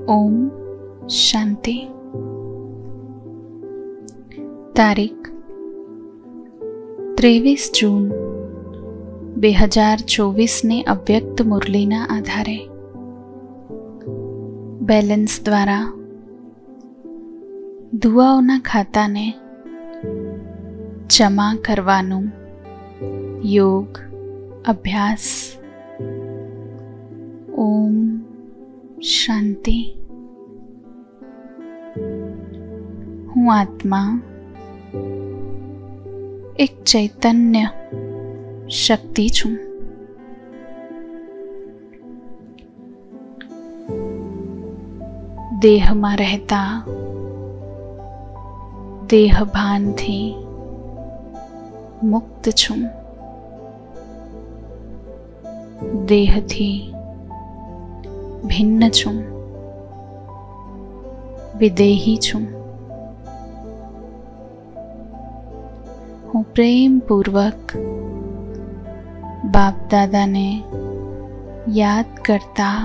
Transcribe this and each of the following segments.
ओम शांति। तारीख 23 जून 2024 ने અવ્યક્ત મુરલીના આધારે બેલેન્સ દ્વારા દુઆઓના ખાતાને જમા કરવાનું યોગ અભ્યાસ। ઓમ શાંતિ। હું આત્મા એક ચૈતન્ય શક્તિ છું। દેહમાં રહેતા દેહભાનથી મુક્ત છું। દેહથી ભિન્ન છું, વિદેહી છું। હું પ્રેમપૂર્વક બાપ દાદાને યાદ કરતા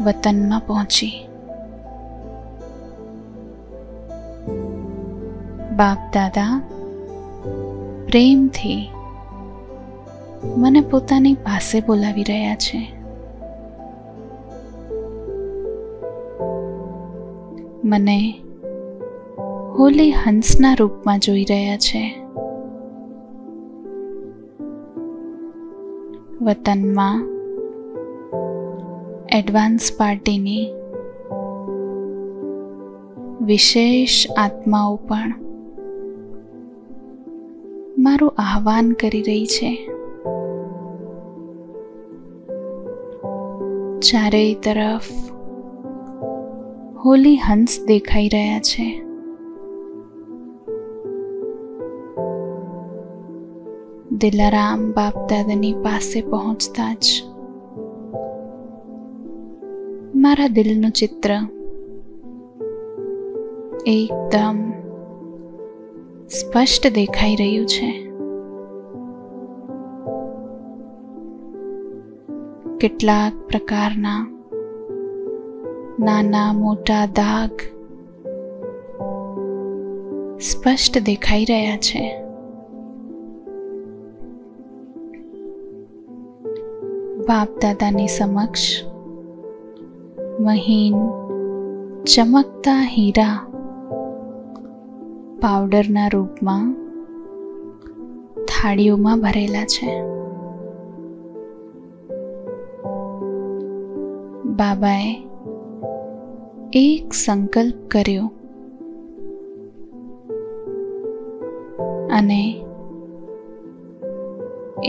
વતનમાં પહોંચી। બાપ દાદા પ્રેમથી મને પોતાની પાસે બોલાવી રહ્યા છે। મને હોલી હંસના રૂપમાં જોઈ રહ્યા છે। વતનમાં એડવાન્સ પાર્ટીની વિશેષ આત્માઓ પણ મારું આહ્વાન કરી રહી છે। ચારેય તરફ હોલી હંસ દેખાઈ રહ્યા છે। દિલારામ બાપ દાદાની પાસે પહોંચતા જ મારા દિલનું ચિત્ર એકદમ સ્પષ્ટ દેખાઈ રહ્યું છે। કેટલાક પ્રકારના નાના મોટા દાગ સ્પષ્ટ દેખાઈ રહ્યા છે। બાપ દાદાની સમક્ષ મહીન ચમકતા હીરા પાવડરના રૂપમાં થાળીઓમાં ભરેલા છે। બાબાએ એક સંકલ્પ કર્યો અને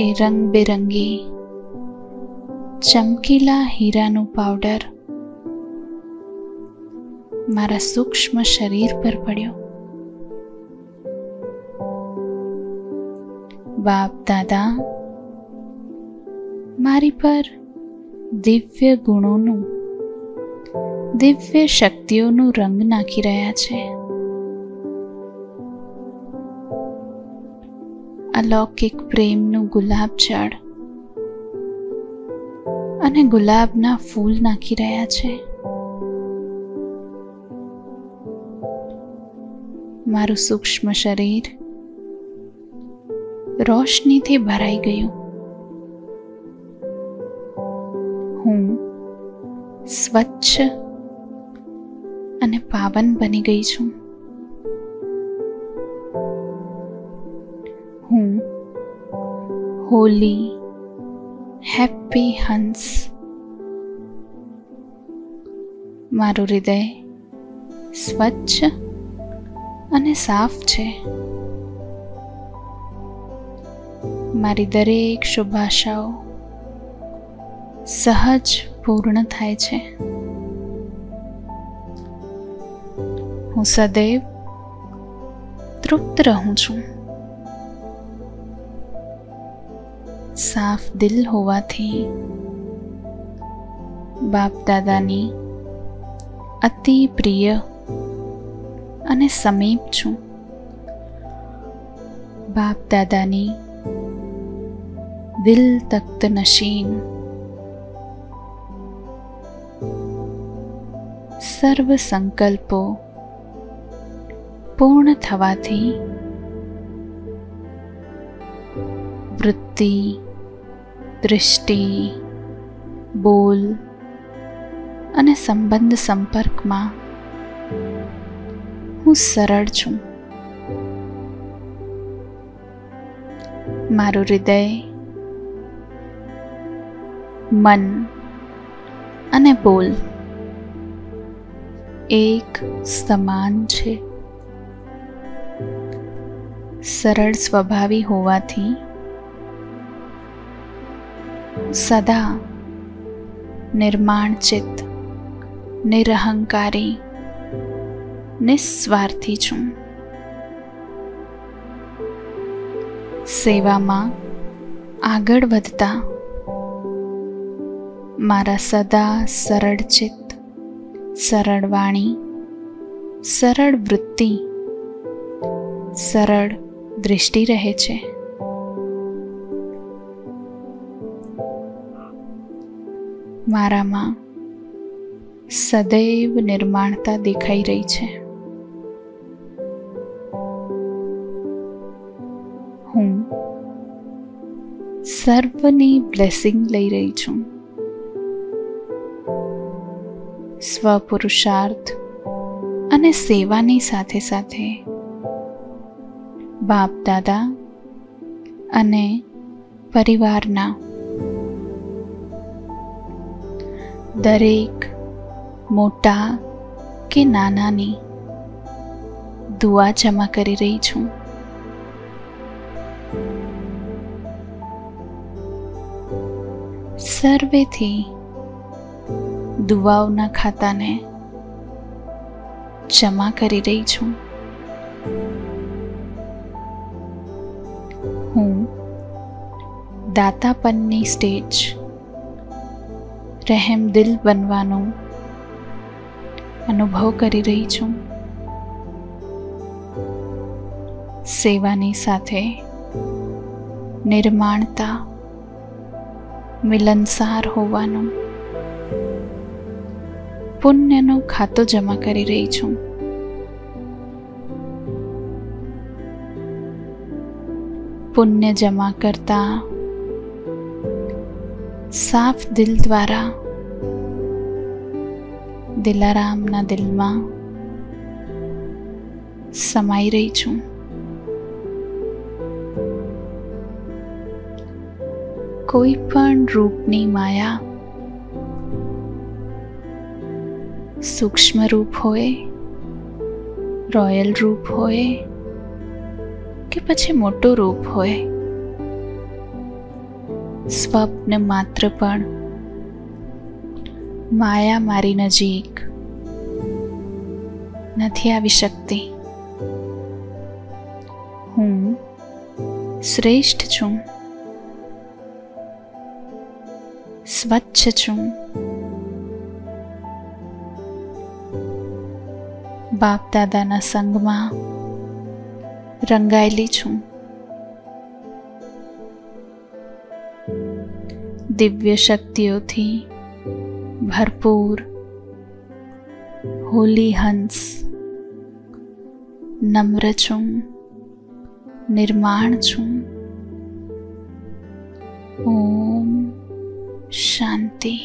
એ રંગબેરંગી ચમકીલા હીરાનું પાવડર મારા સૂક્ષ્મ શરીર પર પડ્યો। બાપ દાદા મારી પર દિવ્ય ગુણોનું દિવ્ય શક્તિઓનું રંગ નાખી રહ્યા છે। અલૌકિક પ્રેમનું ગુલાબ જળ અને ગુલાબના ફૂલ નાખી રહ્યા છે। મારું સૂક્ષ્મ શરીર રોશનીથી ભરાઈ ગયું। હું સ્વચ્છ અને પાવન બની ગઈ છું। હું હોલી હેપી હંસ। મારું હૃદય સ્વચ્છ અને સાફ છે। મારી દરેક શુભ આશાઓ સહજ પૂર્ણ થાય છે। હું સદૈવ તૃપ્ત રહું છું। સાફ દિલ હોવાથી બાપ દાદાની અતિ પ્રિય અને સમીપ છું। બાપ દાદાની દિલ તખ્ત નશીન સર્વ સંકલ્પો પૂર્ણ થવાથી વૃત્તિ, દૃષ્ટિ, બોલ અને સંબંધ સંપર્કમાં હું સરળ છું. મારું હૃદય, મન અને બોલ એક સમાન છે. સરળ સ્વભાવી હોવાથી સદા નિર્માણચિત્ત, નિરહંકારી, નિસ્વાર્થી છું. સેવામાં આગળ વધતા મારા સદા સરળ ચિત્ત, સરળ વાણી, સરળ વૃત્તિ, સરળ દૃષ્ટિ રહે છે. મારામાં સદૈવ નિર્માણતા દેખાઈ રહી છે. હું સર્વની બ્લેસિંગ લઈ રહી છું. સ્વપુરુષાર્થ અને સેવાની સાથે સાથે બાપ દાદા અને પરિવારના દરેક મોટા કે નાનાની દુઆ જમા કરી રહી છું. સર્વેથી દુઆઓના ખાતાને જમા કરી રહી છું. હું દાતાપનની સ્ટેજ રહેમદિલ બનવાનો અનુભવ કરી રહી છું. સેવાની સાથે નિર્માણતા, મિલનસાર હોવાનું પુણ્યનો ખાતો જમા કરી રહી છું. પુણ્ય જમા કરતા સાફ દિલ દ્વારા દિલારામના દિલમાં સમાઈ રહી છું. કોઈ પણ રૂપની માયા સૂક્ષ્મ રૂપ હોય, રોયલ રૂપ હોય કે પછી મોટું રૂપ હોય, સ્વપ્ન માત્ર પણ માયા મારી નજીક નથી આવી શકતી. હું શ્રેષ્ઠ છું, સ્વચ્છ છું. બાપ દાદાના સંગમાં રંગાયેલી છું. દિવ્ય શક્તિઓથી ભરપૂર હોલી હંસ, નમ્ર છું, નિર્માણ છું. ઓમ શાંતિ.